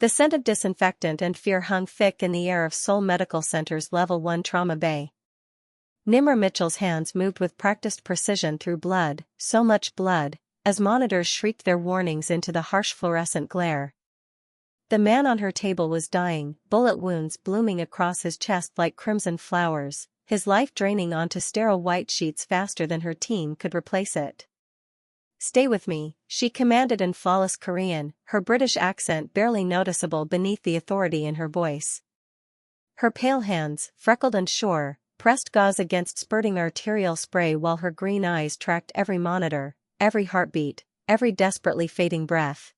The scent of disinfectant and fear hung thick in the air of Seoul Medical Center's Level 1 trauma bay. Nimra Mitchell's hands moved with practiced precision through blood, so much blood, as monitors shrieked their warnings into the harsh fluorescent glare. The man on her table was dying, bullet wounds blooming across his chest like crimson flowers, his life draining onto sterile white sheets faster than her team could replace it. "Stay with me," she commanded in flawless Korean, her British accent barely noticeable beneath the authority in her voice. Her pale hands, freckled and sure, pressed gauze against spurting arterial spray while her green eyes tracked every monitor, every heartbeat, every desperately fading breath.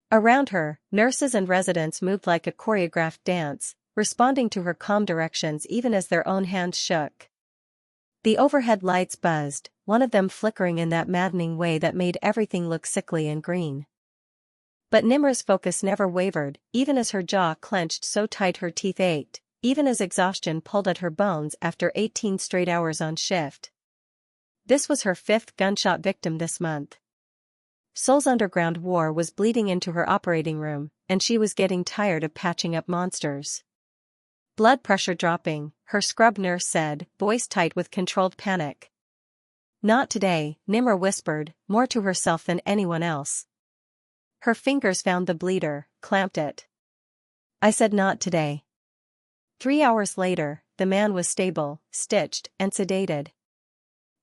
Around her, nurses and residents moved like a choreographed dance, responding to her calm directions even as their own hands shook. The overhead lights buzzed, one of them flickering in that maddening way that made everything look sickly and green. But Nimra's focus never wavered, even as her jaw clenched so tight her teeth ached, even as exhaustion pulled at her bones after 18 straight hours on shift. This was her 5th gunshot victim this month. Seoul's underground war was bleeding into her operating room, and she was getting tired of patching up monsters. Blood pressure dropping, her scrub nurse said, voice tight with controlled panic. "Not today," Nimra whispered, more to herself than anyone else. Her fingers found the bleeder, clamped it. "I said not today." 3 hours later, the man was stable, stitched, and sedated.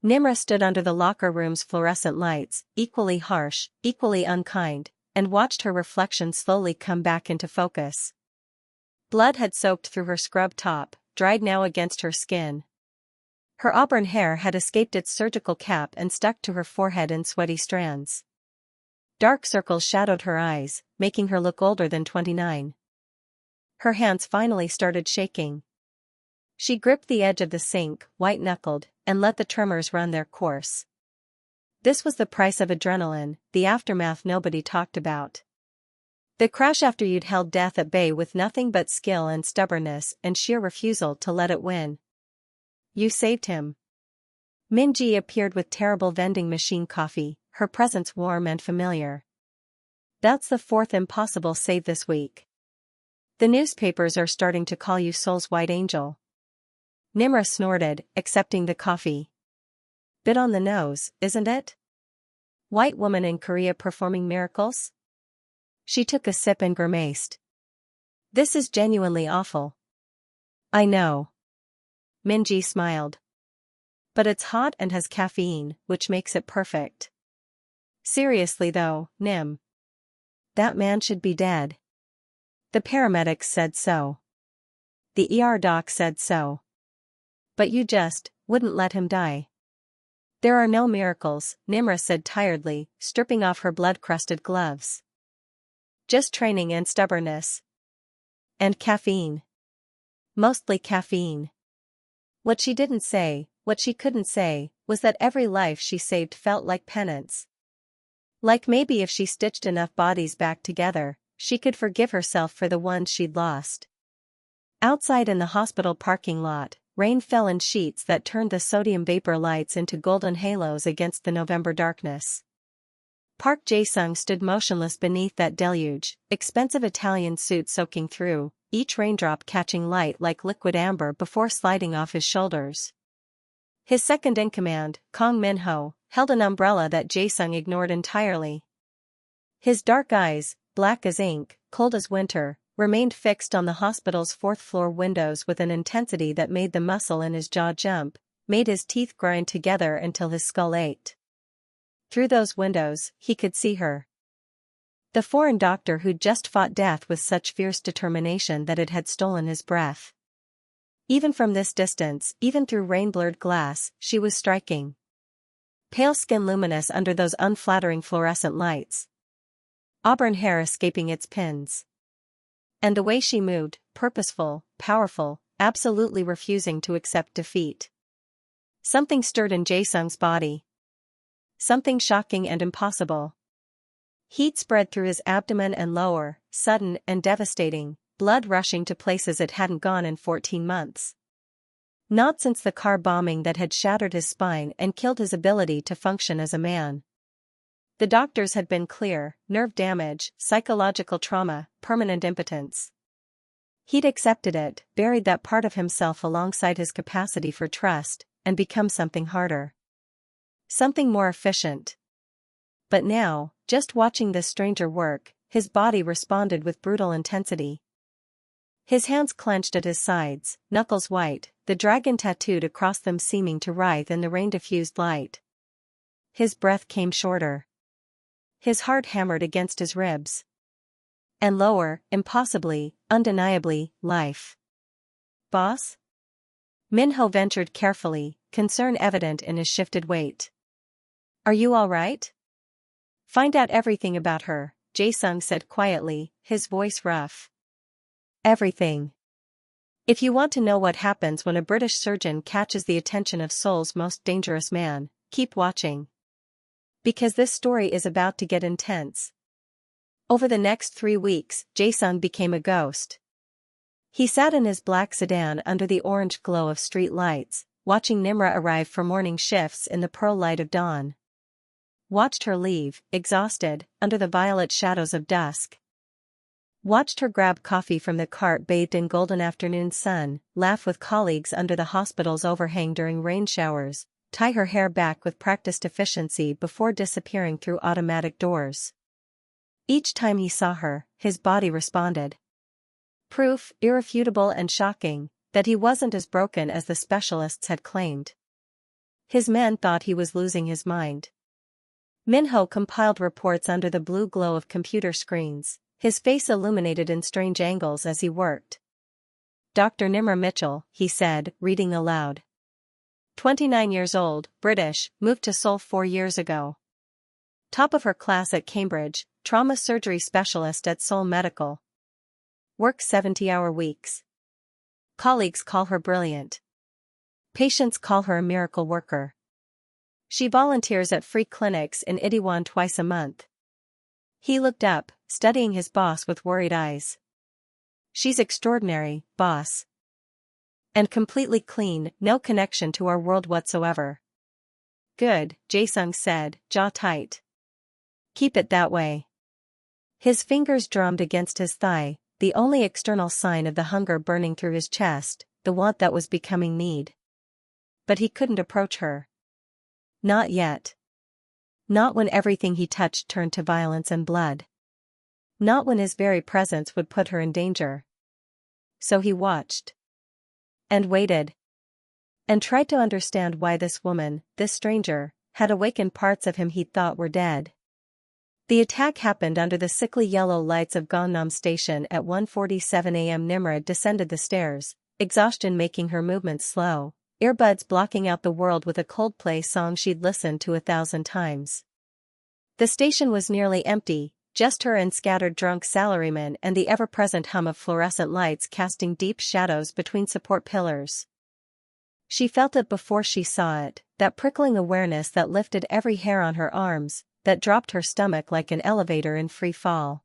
Nimra stood under the locker room's fluorescent lights, equally harsh, equally unkind, and watched her reflection slowly come back into focus. Blood had soaked through her scrub top, dried now against her skin. Her auburn hair had escaped its surgical cap and stuck to her forehead in sweaty strands. Dark circles shadowed her eyes, making her look older than 29. Her hands finally started shaking. She gripped the edge of the sink, white-knuckled, and let the tremors run their course. This was the price of adrenaline, the aftermath nobody talked about. The crash after you'd held death at bay with nothing but skill and stubbornness and sheer refusal to let it win. "You saved him." Minji appeared with terrible vending machine coffee, her presence warm and familiar. "That's the 4th impossible save this week. The newspapers are starting to call you Seoul's White Angel." Nimra snorted, accepting the coffee. "Bit on the nose, isn't it? White woman in Korea performing miracles?" She took a sip and grimaced. "This is genuinely awful." "I know." Minji smiled. "But it's hot and has caffeine, which makes it perfect." "Seriously though, Nim. That man should be dead." "The paramedics said so. The ER doc said so. But you just wouldn't let him die." "There are no miracles," Nimra said tiredly, stripping off her blood-crusted gloves. "Just training and stubbornness. And caffeine. Mostly caffeine." What she didn't say, what she couldn't say, was that every life she saved felt like penance. Like maybe if she stitched enough bodies back together, she could forgive herself for the ones she'd lost. Outside in the hospital parking lot, rain fell in sheets that turned the sodium vapor lights into golden halos against the November darkness. Park Jae-sung stood motionless beneath that deluge, expensive Italian suit soaking through, each raindrop catching light like liquid amber before sliding off his shoulders. His second-in-command, Kong Min-ho, held an umbrella that Jae-sung ignored entirely. His dark eyes, black as ink, cold as winter, remained fixed on the hospital's 4th-floor windows with an intensity that made the muscle in his jaw jump, made his teeth grind together until his skull ached. Through those windows, he could see her. The foreign doctor who'd just fought death with such fierce determination that it had stolen his breath. Even from this distance, even through rain-blurred glass, she was striking. Pale skin luminous under those unflattering fluorescent lights. Auburn hair escaping its pins. And the way she moved, purposeful, powerful, absolutely refusing to accept defeat. Something stirred in Jae-sung's body. Something shocking and impossible. Heat spread through his abdomen and lower, sudden and devastating, blood rushing to places it hadn't gone in 14 months. Not since the car bombing that had shattered his spine and killed his ability to function as a man. The doctors had been clear: nerve damage, psychological trauma, permanent impotence. He'd accepted it, buried that part of himself alongside his capacity for trust, and become something harder. Something more efficient. But now, just watching this stranger work, his body responded with brutal intensity. His hands clenched at his sides, knuckles white, the dragon tattooed across them seeming to writhe in the rain-diffused light. His breath came shorter. His heart hammered against his ribs. And lower, impossibly, undeniably, life. Boss? Minho ventured carefully, concern evident in his shifted weight. Are you all right? Find out everything about her, Jae-sung said quietly, his voice rough. Everything. If you want to know what happens when a British surgeon catches the attention of Seoul's most dangerous man, keep watching. Because this story is about to get intense. Over the next 3 weeks, Jae-sung became a ghost. He sat in his black sedan under the orange glow of street lights, watching Nimra arrive for morning shifts in the pearl light of dawn. Watched her leave, exhausted, under the violet shadows of dusk. Watched her grab coffee from the cart bathed in golden afternoon sun, laugh with colleagues under the hospital's overhang during rain showers, tie her hair back with practiced efficiency before disappearing through automatic doors. Each time he saw her, his body responded. Proof, irrefutable and shocking, that he wasn't as broken as the specialists had claimed. His men thought he was losing his mind. Minho compiled reports under the blue glow of computer screens, his face illuminated in strange angles as he worked. Dr. Nimra Mitchell, he said, reading aloud. 29 years old, British, moved to Seoul 4 years ago. Top of her class at Cambridge, trauma surgery specialist at Seoul Medical. Works 70-hour weeks. Colleagues call her brilliant. Patients call her a miracle worker. She volunteers at free clinics in Itaewon twice a month. He looked up, studying his boss with worried eyes. She's extraordinary, boss. And completely clean, no connection to our world whatsoever. Good, Jae-sung said, jaw tight. Keep it that way. His fingers drummed against his thigh, the only external sign of the hunger burning through his chest, the want that was becoming need. But he couldn't approach her. Not yet. Not when everything he touched turned to violence and blood. Not when his very presence would put her in danger. So he watched. And waited. And tried to understand why this woman, this stranger, had awakened parts of him he thought were dead. The attack happened under the sickly yellow lights of Gangnam Station at 1:47 a.m. Nimra descended the stairs, exhaustion making her movements slow, earbuds blocking out the world with a Coldplay song she'd listened to 1,000 times. The station was nearly empty, just her and scattered drunk salarymen and the ever-present hum of fluorescent lights casting deep shadows between support pillars. She felt it before she saw it, that prickling awareness that lifted every hair on her arms, that dropped her stomach like an elevator in free fall.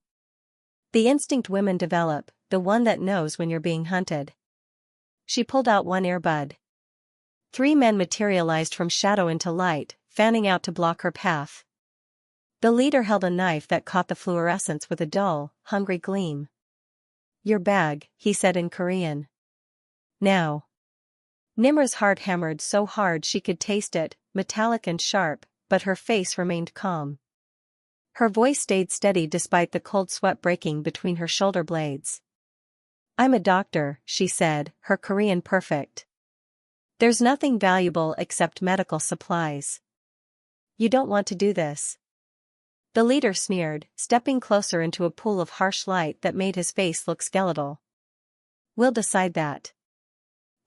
The instinct women develop, the one that knows when you're being hunted. She pulled out one earbud. 3 men materialized from shadow into light, fanning out to block her path. The leader held a knife that caught the fluorescence with a dull, hungry gleam. Your bag, he said in Korean. Now. Nimra's heart hammered so hard she could taste it, metallic and sharp, but her face remained calm. Her voice stayed steady despite the cold sweat breaking between her shoulder blades. I'm a doctor, she said, her Korean perfect. There's nothing valuable except medical supplies. You don't want to do this. The leader sneered, stepping closer into a pool of harsh light that made his face look skeletal. We'll decide that.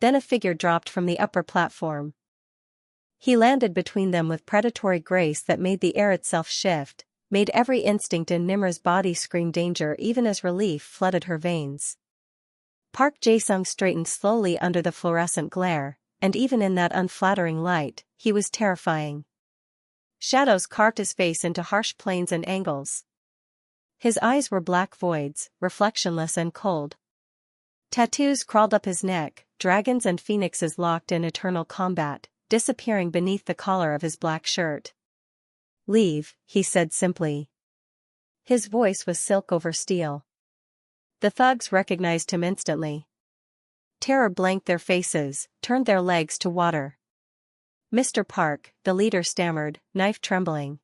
Then a figure dropped from the upper platform. He landed between them with predatory grace that made the air itself shift, made every instinct in Nimra's body scream danger even as relief flooded her veins. Park Jae-sung straightened slowly under the fluorescent glare, and even in that unflattering light, he was terrifying. Shadows carved his face into harsh planes and angles. His eyes were black voids, reflectionless and cold. Tattoos crawled up his neck, dragons and phoenixes locked in eternal combat, disappearing beneath the collar of his black shirt. Leave, he said simply. His voice was silk over steel. The thugs recognized him instantly. Terror blanked their faces, turned their legs to water. Mr. Park, the leader stammered, knife trembling.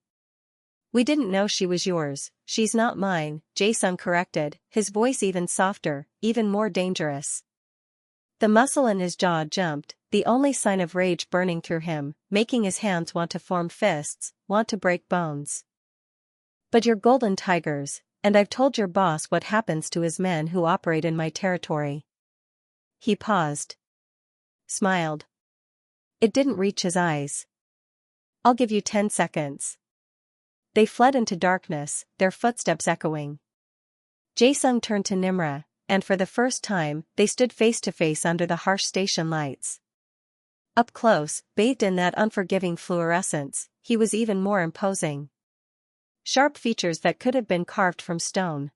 We didn't know she was yours. She's not mine, Jae-sung corrected, his voice even softer, even more dangerous. The muscle in his jaw jumped, the only sign of rage burning through him, making his hands want to form fists, want to break bones. But you're golden tigers, and I've told your boss what happens to his men who operate in my territory. He paused. Smiled. It didn't reach his eyes. I'll give you 10 seconds. They fled into darkness, their footsteps echoing. Jae-sung turned to Nimra, and for the first time, they stood face to face under the harsh station lights. Up close, bathed in that unforgiving fluorescence, he was even more imposing. Sharp features that could have been carved from stone.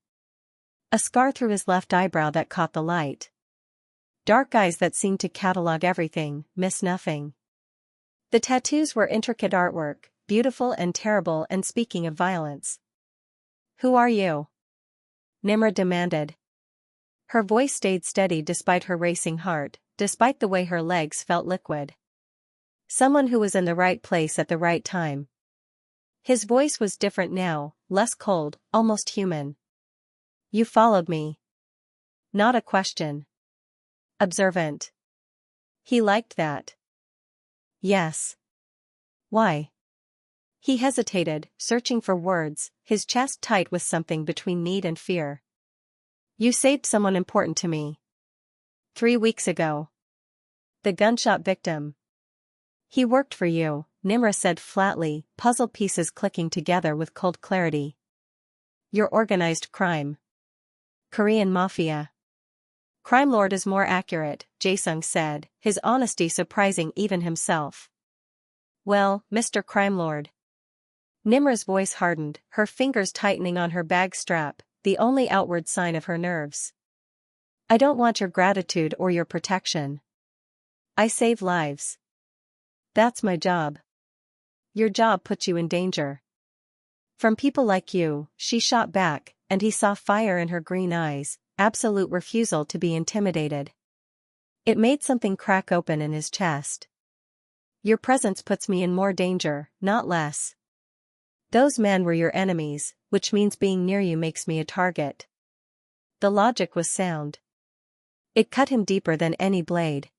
A scar through his left eyebrow that caught the light. Dark eyes that seemed to catalog everything, miss nothing. The tattoos were intricate artwork, beautiful and terrible and speaking of violence. Who are you? Nimra demanded. Her voice stayed steady despite her racing heart, despite the way her legs felt liquid. Someone who was in the right place at the right time. His voice was different now, less cold, almost human. You followed me. Not a question. Observant. He liked that. Yes. Why? He hesitated, searching for words, his chest tight with something between need and fear. You saved someone important to me. 3 weeks ago. The gunshot victim. He worked for you, Nimra said flatly, puzzle pieces clicking together with cold clarity. Your organized crime. Korean Mafia. Crime lord is more accurate, Jae-sung said, his honesty surprising even himself. Well, Mr. Crime Lord. Nimra's voice hardened, her fingers tightening on her bag strap, the only outward sign of her nerves. I don't want your gratitude or your protection. I save lives. That's my job. Your job puts you in danger. From people like you, she shot back, and he saw fire in her green eyes, absolute refusal to be intimidated. It made something crack open in his chest. Your presence puts me in more danger, not less. Those men were your enemies, which means being near you makes me a target. The logic was sound. It cut him deeper than any blade.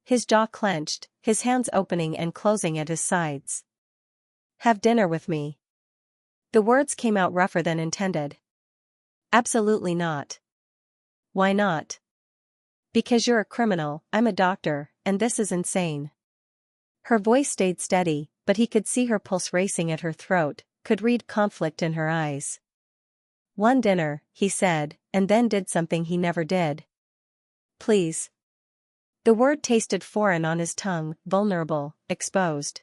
His jaw clenched, his hands opening and closing at his sides. Have dinner with me. The words came out rougher than intended. Absolutely not. Why not? Because you're a criminal, I'm a doctor, and this is insane. Her voice stayed steady, but he could see her pulse racing at her throat, could read conflict in her eyes. One dinner, he said, and then did something he never did. Please. The word tasted foreign on his tongue, vulnerable, exposed.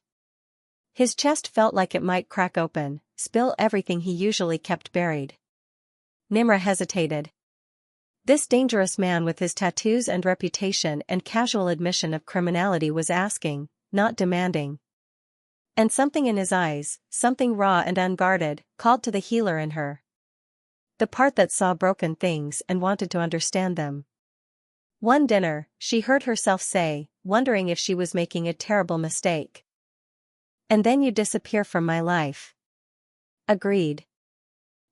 His chest felt like it might crack open, spill everything he usually kept buried. Nimra hesitated. This dangerous man with his tattoos and reputation and casual admission of criminality was asking, not demanding. And something in his eyes, something raw and unguarded, called to the healer in her. The part that saw broken things and wanted to understand them. One dinner, she heard herself say, wondering if she was making a terrible mistake. And then you disappear from my life. Agreed.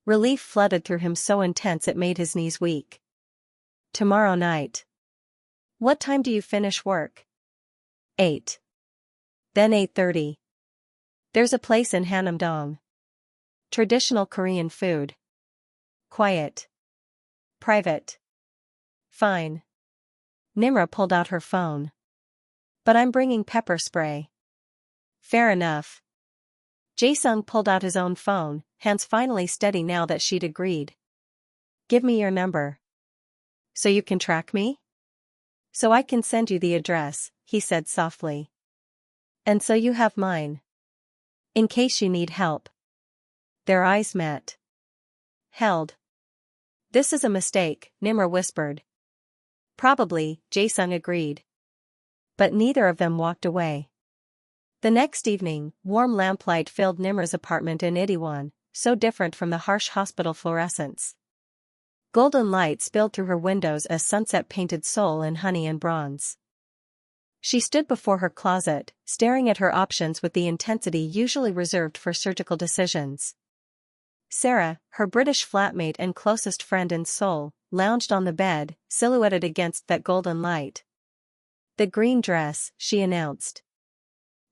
Relief flooded through him so intense it made his knees weak. Tomorrow night. What time do you finish work? 8. Then 8:30. There's a place in Hanam-dong. Traditional Korean food. Quiet. Private. Fine. Nimra pulled out her phone. But I'm bringing pepper spray. Fair enough. Jae-sung pulled out his own phone, hands finally steady now that she'd agreed. Give me your number. So you can track me? So I can send you the address, he said softly. And so you have mine. In case you need help. Their eyes met. Held. This is a mistake, Nimra whispered. Probably, Jae-sung agreed. But neither of them walked away. The next evening, warm lamplight filled Nimra's apartment in Itaewon, so different from the harsh hospital fluorescence. Golden light spilled through her windows as sunset painted Seoul in honey and bronze. She stood before her closet, staring at her options with the intensity usually reserved for surgical decisions. Sarah, her British flatmate and closest friend in Seoul, lounged on the bed, silhouetted against that golden light. "The green dress," she announced.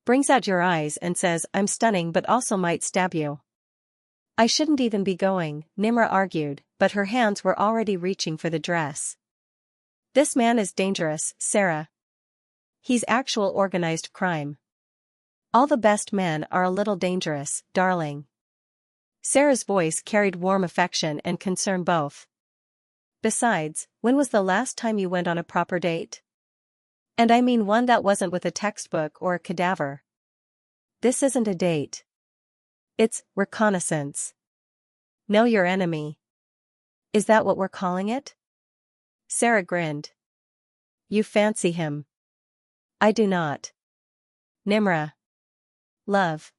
"Brings out your eyes and says I'm stunning but also might stab you." "I shouldn't even be going," Nimra argued, but her hands were already reaching for the dress. "This man is dangerous, Sarah. He's actual organized crime. All the best men are a little dangerous, darling." Sarah's voice carried warm affection and concern both. "Besides, when was the last time you went on a proper date? And I mean one that wasn't with a textbook or a cadaver. This isn't a date. It's reconnaissance. Know your enemy. Is that what we're calling it?" Sarah grinned. "You fancy him." "I do not." "Nimra. Love.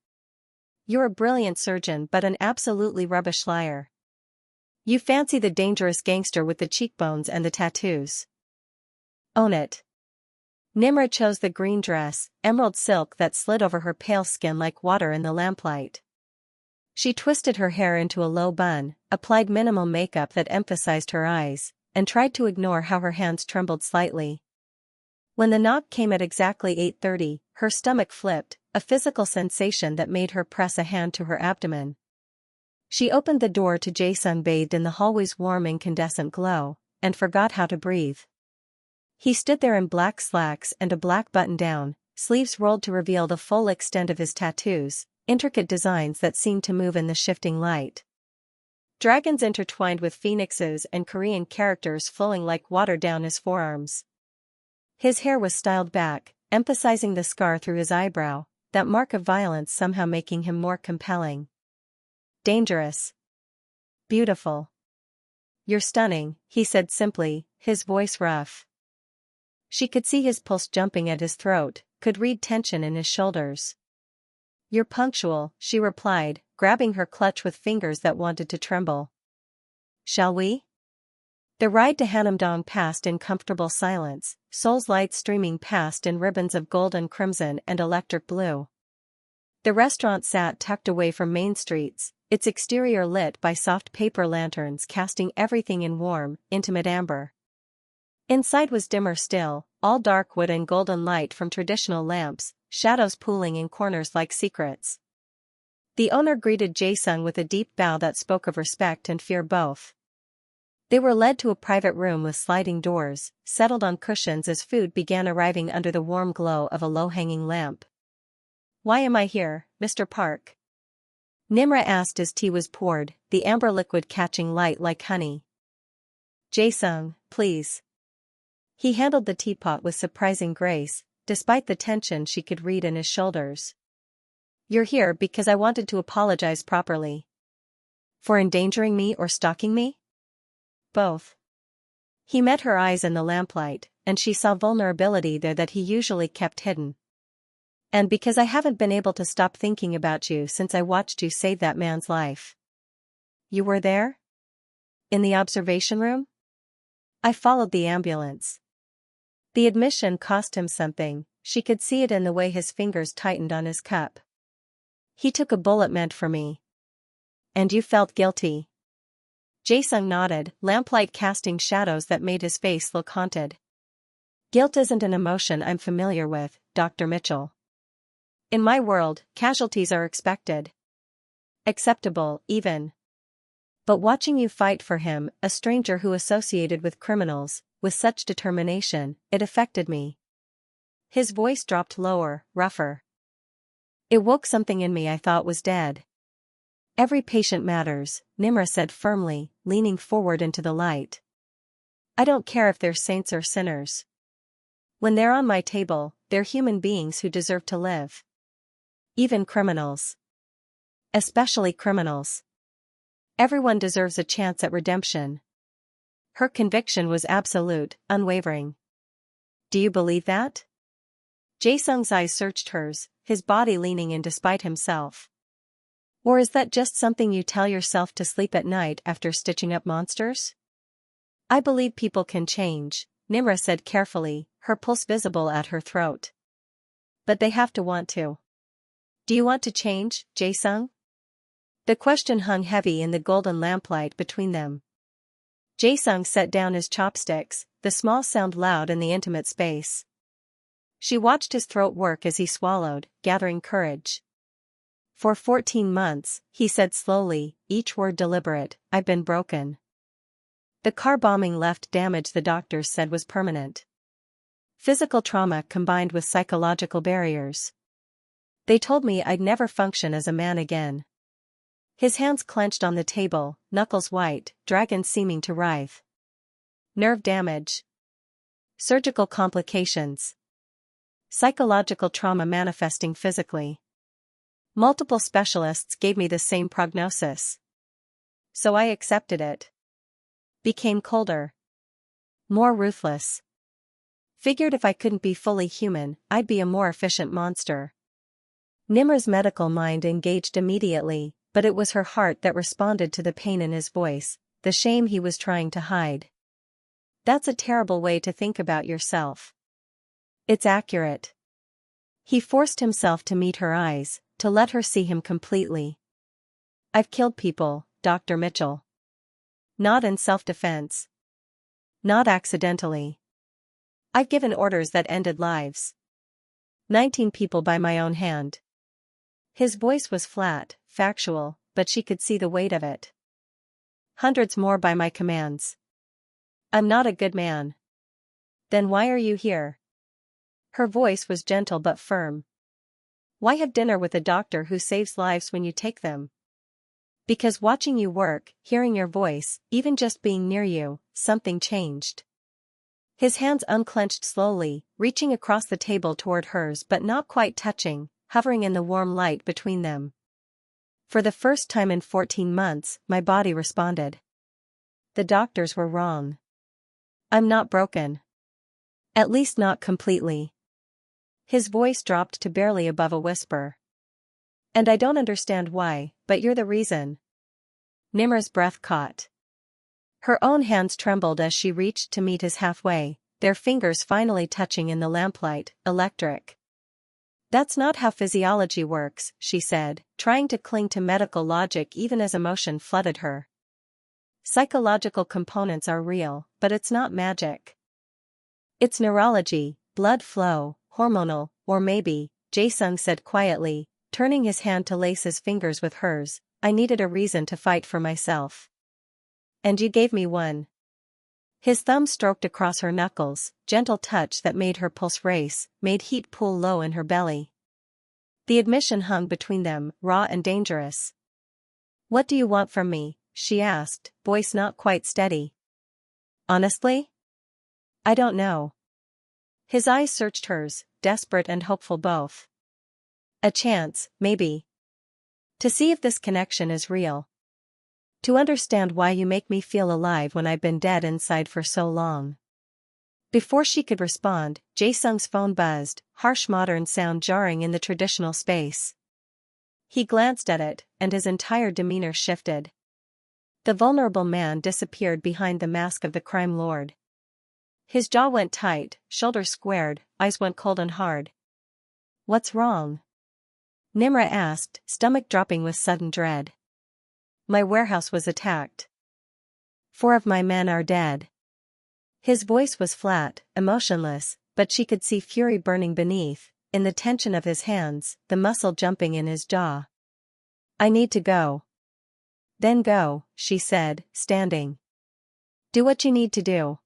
You're a brilliant surgeon but an absolutely rubbish liar. You fancy the dangerous gangster with the cheekbones and the tattoos. Own it." Nimra chose the green dress, emerald silk that slid over her pale skin like water in the lamplight. She twisted her hair into a low bun, applied minimal makeup that emphasized her eyes, and tried to ignore how her hands trembled slightly. When the knock came at exactly 8:30, her stomach flipped, a physical sensation that made her press a hand to her abdomen. She opened the door to Jae-sung bathed in the hallway's warm incandescent glow, and forgot how to breathe. He stood there in black slacks and a black button-down, sleeves rolled to reveal the full extent of his tattoos, intricate designs that seemed to move in the shifting light. Dragons intertwined with phoenixes and Korean characters flowing like water down his forearms. His hair was styled back, emphasizing the scar through his eyebrow, that mark of violence somehow making him more compelling. "Dangerous. Beautiful. You're stunning," he said simply, his voice rough. She could see his pulse jumping at his throat, could read tension in his shoulders. "You're punctual," she replied, grabbing her clutch with fingers that wanted to tremble. "Shall we?" The ride to Hanamdong passed in comfortable silence, Seoul's lights streaming past in ribbons of golden crimson and electric blue. The restaurant sat tucked away from main streets, its exterior lit by soft paper lanterns casting everything in warm, intimate amber. Inside was dimmer still, all dark wood and golden light from traditional lamps, shadows pooling in corners like secrets. The owner greeted Jae-sung with a deep bow that spoke of respect and fear both. They were led to a private room with sliding doors, settled on cushions as food began arriving under the warm glow of a low-hanging lamp. "Why am I here, Mr. Park?" Nimra asked as tea was poured, the amber liquid catching light like honey. "Jae-sung, please." He handled the teapot with surprising grace, despite the tension she could read in his shoulders. "You're here because I wanted to apologize properly." "For endangering me or stalking me?" "Both." He met her eyes in the lamplight, and she saw vulnerability there that he usually kept hidden. "And because I haven't been able to stop thinking about you since I watched you save that man's life." "You were there? In the observation room?" "I followed the ambulance." The admission cost him something, she could see it in the way his fingers tightened on his cup. "He took a bullet meant for me." "And you felt guilty?" Jae-sung nodded, lamplight casting shadows that made his face look haunted. "Guilt isn't an emotion I'm familiar with, Dr. Mitchell. In my world, casualties are expected. Acceptable, even. But watching you fight for him, a stranger who associated with criminals, with such determination, it affected me." His voice dropped lower, rougher. "It woke something in me I thought was dead." "Every patient matters," Nimra said firmly, leaning forward into the light. "I don't care if they're saints or sinners. When they're on my table, they're human beings who deserve to live. Even criminals. Especially criminals. Everyone deserves a chance at redemption." Her conviction was absolute, unwavering. "Do you believe that?" Jae-sung's eyes searched hers, his body leaning in despite himself. Or is that just something you tell yourself to sleep at night after stitching up monsters? I believe people can change, Nimra said carefully, her pulse visible at her throat. But they have to want to. Do you want to change, Jae-sung? The question hung heavy in the golden lamplight between them. Jae-sung set down his chopsticks, the small sound loud in the intimate space. She watched his throat work as he swallowed, gathering courage. For 14 months, he said slowly, each word deliberate, I've been broken. The car bombing left damage the doctors said was permanent. Physical trauma combined with psychological barriers. They told me I'd never function as a man again. His hands clenched on the table, knuckles white, dragons seeming to writhe. Nerve damage. Surgical complications. Psychological trauma manifesting physically. Multiple specialists gave me the same prognosis. So I accepted it. Became colder. More ruthless. Figured if I couldn't be fully human, I'd be a more efficient monster. Nimra's medical mind engaged immediately, but it was her heart that responded to the pain in his voice, the shame he was trying to hide. That's a terrible way to think about yourself. It's accurate. He forced himself to meet her eyes, to let her see him completely. I've killed people, Dr. Mitchell. Not in self-defense. Not accidentally. I've given orders that ended lives. 19 people by my own hand. His voice was flat, factual, but she could see the weight of it. Hundreds more by my commands. I'm not a good man. Then why are you here? Her voice was gentle but firm. Why have dinner with a doctor who saves lives when you take them? Because watching you work, hearing your voice, even just being near you, something changed. His hands unclenched slowly, reaching across the table toward hers but not quite touching, hovering in the warm light between them. For the first time in 14 months, my body responded. The doctors were wrong. I'm not broken. At least not completely. His voice dropped to barely above a whisper. And I don't understand why, but you're the reason. Nimra's breath caught. Her own hands trembled as she reached to meet his halfway, their fingers finally touching in the lamplight, electric. That's not how physiology works, she said, trying to cling to medical logic even as emotion flooded her. Psychological components are real, but it's not magic. It's neurology, blood flow, hormonal, or maybe, Jae-sung said quietly, turning his hand to lace his fingers with hers, I needed a reason to fight for myself. And you gave me one. His thumb stroked across her knuckles, gentle touch that made her pulse race, made heat pool low in her belly. The admission hung between them, raw and dangerous. What do you want from me? She asked, voice not quite steady. Honestly? I don't know. His eyes searched hers, desperate and hopeful both. A chance, maybe. To see if this connection is real. To understand why you make me feel alive when I've been dead inside for so long. Before she could respond, Jae-sung's phone buzzed, harsh modern sound jarring in the traditional space. He glanced at it, and his entire demeanor shifted. The vulnerable man disappeared behind the mask of the crime lord. His jaw went tight, shoulders squared, eyes went cold and hard. What's wrong? Nimra asked, stomach dropping with sudden dread. My warehouse was attacked. 4 of my men are dead. His voice was flat, emotionless, but she could see fury burning beneath, in the tension of his hands, the muscle jumping in his jaw. I need to go. Then go, she said, standing. Do what you need to do.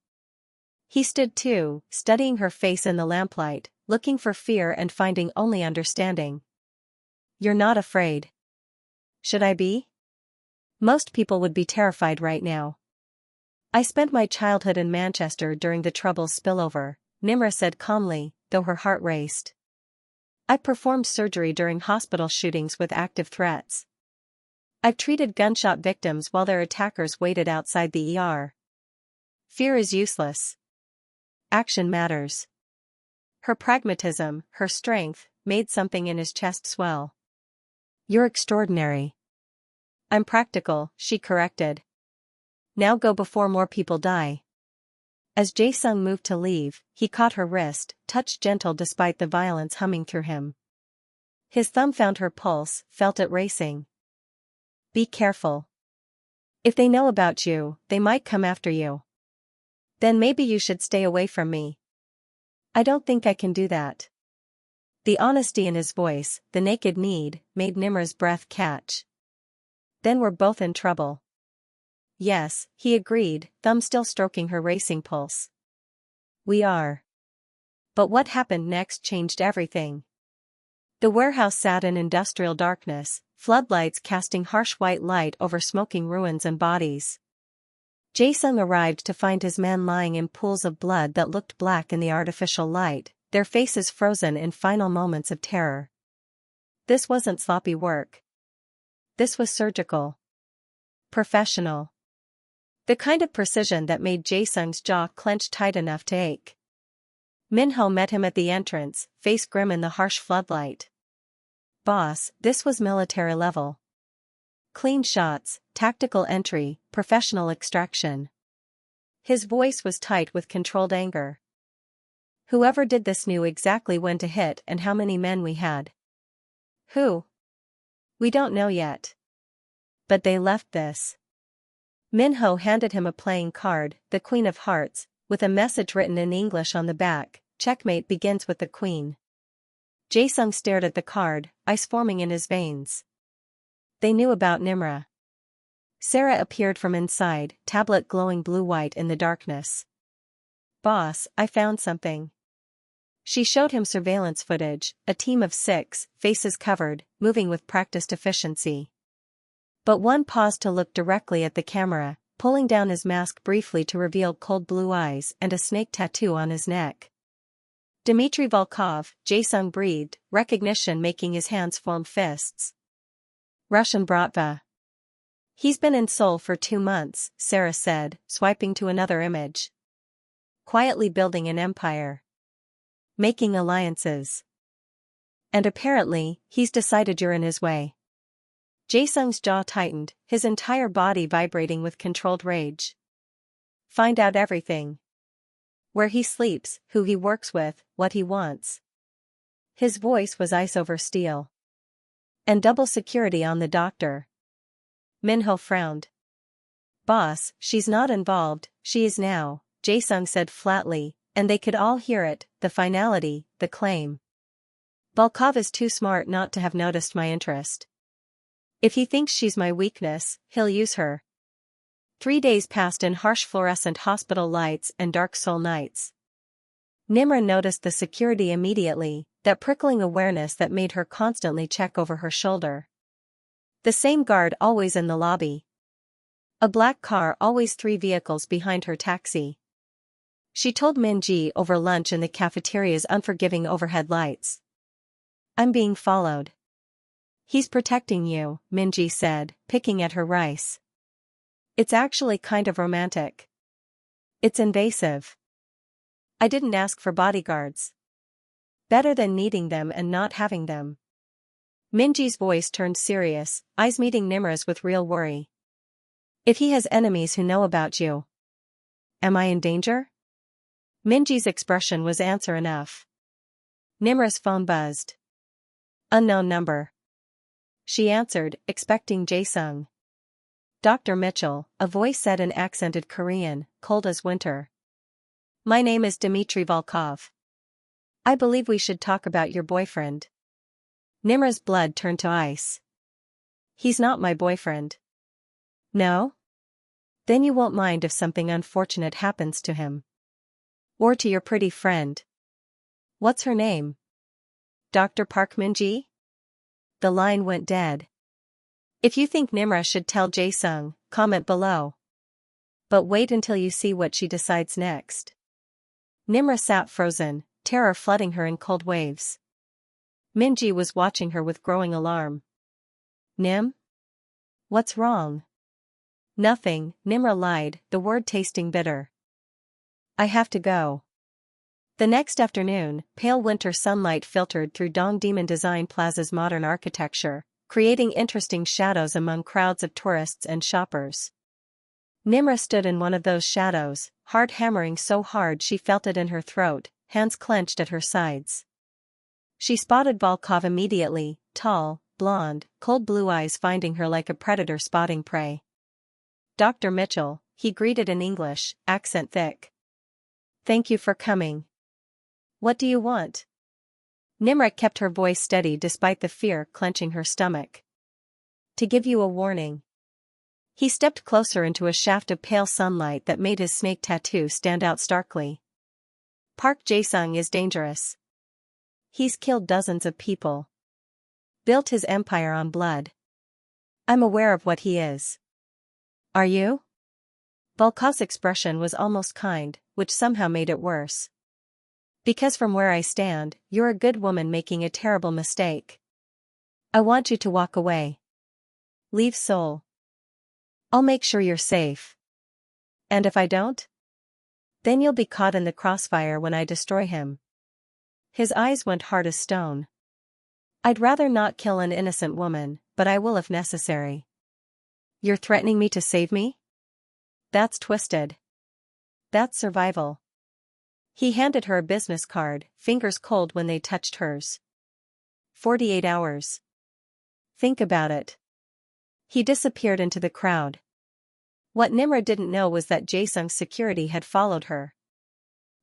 He stood too, studying her face in the lamplight, looking for fear and finding only understanding. You're not afraid. Should I be? Most people would be terrified right now. I spent my childhood in Manchester during the Troubles spillover, Nimra said calmly, though her heart raced. I performed surgery during hospital shootings with active threats. I've treated gunshot victims while their attackers waited outside the ER. Fear is useless. Action matters. Her pragmatism, her strength, made something in his chest swell. You're extraordinary. I'm practical, she corrected. Now go before more people die. As Jae-sung moved to leave, he caught her wrist, touch gentle despite the violence humming through him. His thumb found her pulse, felt it racing. Be careful. If they know about you, they might come after you. Then maybe you should stay away from me. I don't think I can do that. The honesty in his voice, the naked need, made Nimra's breath catch. Then we're both in trouble. Yes, he agreed, thumb still stroking her racing pulse. We are. But what happened next changed everything. The warehouse sat in industrial darkness, floodlights casting harsh white light over smoking ruins and bodies. Jae-sung arrived to find his men lying in pools of blood that looked black in the artificial light, their faces frozen in final moments of terror. This wasn't sloppy work. This was surgical. Professional. The kind of precision that made Jae-sung's jaw clench tight enough to ache. Minho met him at the entrance, face grim in the harsh floodlight. Boss, this was military level. Clean shots, tactical entry, professional extraction. His voice was tight with controlled anger. Whoever did this knew exactly when to hit and how many men we had. Who? We don't know yet. But they left this. Minho handed him a playing card, the Queen of Hearts, with a message written in English on the back. Checkmate begins with the Queen. Jae-sung stared at the card, ice forming in his veins. They knew about Nimra. Sarah appeared from inside, tablet glowing blue-white in the darkness. Boss, I found something. She showed him surveillance footage, a team of 6, faces covered, moving with practiced efficiency. But one paused to look directly at the camera, pulling down his mask briefly to reveal cold blue eyes and a snake tattoo on his neck. Dmitry Volkov, Jae-sung breathed, recognition making his hands form fists. Russian Bratva. He's been in Seoul for 2 months, Sarah said, swiping to another image. Quietly building an empire. Making alliances. And apparently, he's decided you're in his way. Jae-sung's jaw tightened, his entire body vibrating with controlled rage. Find out everything. Where he sleeps, who he works with, what he wants. His voice was ice over steel. And double security on the doctor. Minho frowned. Boss, she's not involved, she is now, Jae-sung said flatly, and they could all hear it, the finality, the claim. Volkov is too smart not to have noticed my interest. If he thinks she's my weakness, he'll use her. 3 days passed in harsh fluorescent hospital lights and dark Seoul nights. Nimra noticed the security immediately, that prickling awareness that made her constantly check over her shoulder. The same guard always in the lobby. A black car, always 3 vehicles behind her taxi. She told Min-ji over lunch in the cafeteria's unforgiving overhead lights. I'm being followed. He's protecting you, Min-ji said, picking at her rice. It's actually kind of romantic. It's invasive. I didn't ask for bodyguards. Better than needing them and not having them. Min-ji's voice turned serious, eyes meeting Nimra's with real worry. If he has enemies who know about you. Am I in danger? Min-ji's expression was answer enough. Nimra's phone buzzed. Unknown number. She answered, expecting Jae-sung. Dr. Mitchell, a voice said in accented Korean, cold as winter. My name is Dmitry Volkov. I believe we should talk about your boyfriend. Nimra's blood turned to ice. He's not my boyfriend. No? Then you won't mind if something unfortunate happens to him. Or to your pretty friend. What's her name? Dr. Park Min-ji? The line went dead. If you think Nimra should tell Jae-sung, comment below. But wait until you see what she decides next. Nimra sat frozen, terror flooding her in cold waves. Min-ji was watching her with growing alarm. Nim? What's wrong? Nothing, Nimra lied, the word tasting bitter. I have to go. The next afternoon, pale winter sunlight filtered through Dongdaemun Design Plaza's modern architecture, creating interesting shadows among crowds of tourists and shoppers. Nimra stood in one of those shadows, heart hammering so hard she felt it in her throat, hands clenched at her sides. She spotted Volkov immediately, tall, blonde, cold blue eyes finding her like a predator spotting prey. "Dr. Mitchell," he greeted in English, accent thick. "Thank you for coming. What do you want?" Nimra kept her voice steady despite the fear clenching her stomach. "To give you a warning." He stepped closer into a shaft of pale sunlight that made his snake tattoo stand out starkly. "Park Jae-sung is dangerous. He's killed dozens of people. Built his empire on blood. I'm aware of what he is." "Are you?" Volkov's expression was almost kind, which somehow made it worse. "Because from where I stand, you're a good woman making a terrible mistake. I want you to walk away. Leave Seoul. I'll make sure you're safe. And if I don't? Then you'll be caught in the crossfire when I destroy him." His eyes went hard as stone. "I'd rather not kill an innocent woman, but I will if necessary." "You're threatening me to save me? That's twisted. That's survival." He handed her a business card, fingers cold when they touched hers. 48 hours. Think about it. He disappeared into the crowd. What Nimra didn't know was that Jae-sung's security had followed her.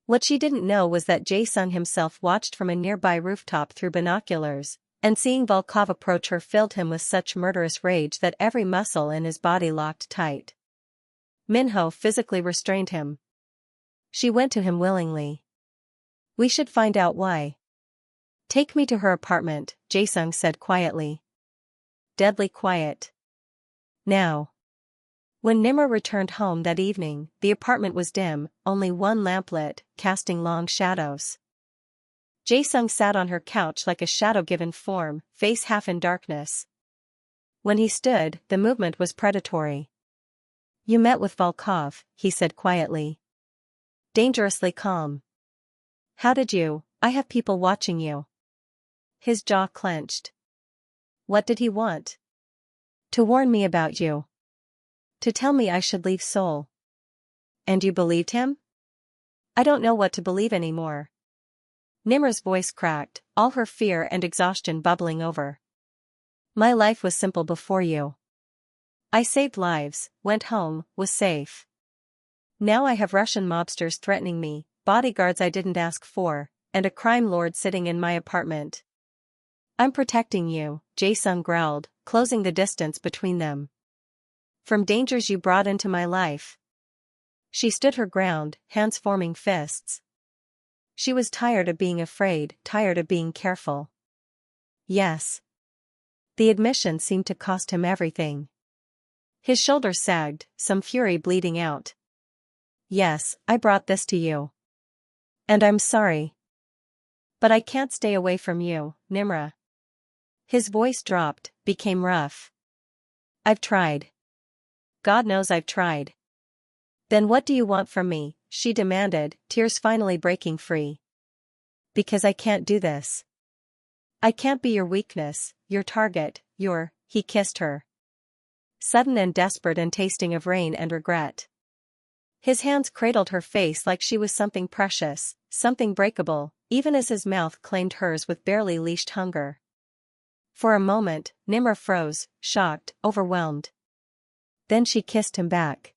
What she didn't know was that Jae-sung himself watched from a nearby rooftop through binoculars, and seeing Volkov approach her filled him with such murderous rage that every muscle in his body locked tight. Minho physically restrained him. She went to him willingly. "We should find out why." "Take me to her apartment," Jae-sung said quietly. Deadly quiet. Now. When Nimra returned home that evening, the apartment was dim, only one lamp lit, casting long shadows. Jae-sung sat on her couch like a shadow-given form, face half in darkness. When he stood, the movement was predatory. "You met with Volkov," he said quietly. Dangerously calm. "How did you? I have people watching you." His jaw clenched. "What did he want?" "To warn me about you. To tell me I should leave Seoul." "And you believed him?" "I don't know what to believe anymore." Nimra's voice cracked, all her fear and exhaustion bubbling over. "My life was simple before you. I saved lives, went home, was safe. Now I have Russian mobsters threatening me, bodyguards I didn't ask for, and a crime lord sitting in my apartment." "I'm protecting you," Jae-sung growled, closing the distance between them. "From dangers you brought into my life." She stood her ground, hands forming fists. She was tired of being afraid, tired of being careful. Yes. The admission seemed to cost him everything. His shoulders sagged, some fury bleeding out. "Yes, I brought this to you. And I'm sorry. But I can't stay away from you, Nimra." His voice dropped, became rough. "I've tried. God knows I've tried." "Then what do you want from me?" she demanded, tears finally breaking free. "Because I can't do this. I can't be your weakness, your target, he kissed her. Sudden and desperate and tasting of rain and regret. His hands cradled her face like she was something precious, something breakable, even as his mouth claimed hers with barely leashed hunger. For a moment, Nimra froze, shocked, overwhelmed. Then she kissed him back.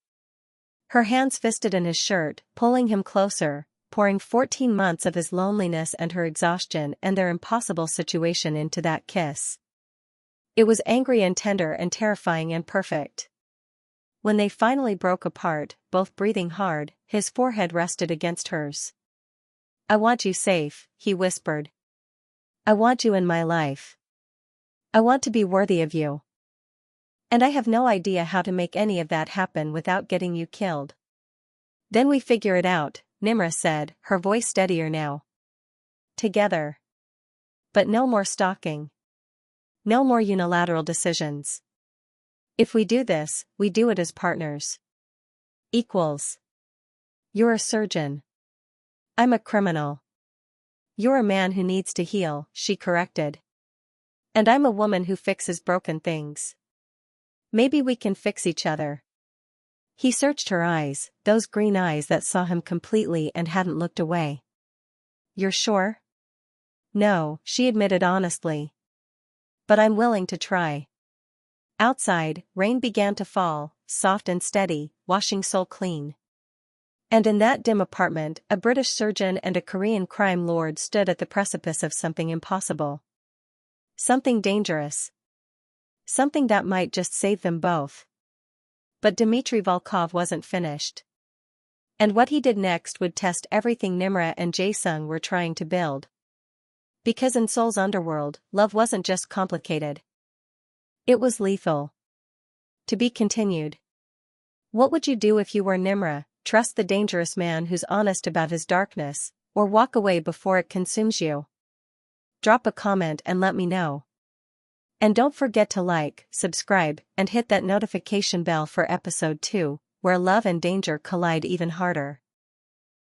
Her hands fisted in his shirt, pulling him closer, pouring 14 months of his loneliness and her exhaustion and their impossible situation into that kiss. It was angry and tender and terrifying and perfect. When they finally broke apart, both breathing hard, his forehead rested against hers. "I want you safe," he whispered. "I want you in my life. I want to be worthy of you. And I have no idea how to make any of that happen without getting you killed." "Then we figure it out," Nimra said, her voice steadier now. "Together. But no more stalking. No more unilateral decisions. If we do this, we do it as partners. Equals. You're a surgeon. I'm a criminal. You're a man who needs to heal, she corrected. And I'm a woman who fixes broken things. Maybe we can fix each other. He searched her eyes, those green eyes that saw him completely and hadn't looked away. You're sure? No, she admitted honestly. But I'm willing to try. Outside, rain began to fall, soft and steady, washing Seoul clean. And in that dim apartment, a British surgeon and a Korean crime lord stood at the precipice of something impossible. Something dangerous. Something that might just save them both. But Dmitry Volkov wasn't finished. And what he did next would test everything Nimra and Jae-sung were trying to build. Because in Seoul's underworld, love wasn't just complicated. It was lethal. To be continued. What would you do if you were Nimra? Trust the dangerous man who's honest about his darkness, or walk away before it consumes you? Drop a comment and let me know. And don't forget to like, subscribe, and hit that notification bell for episode 2, where love and danger collide even harder.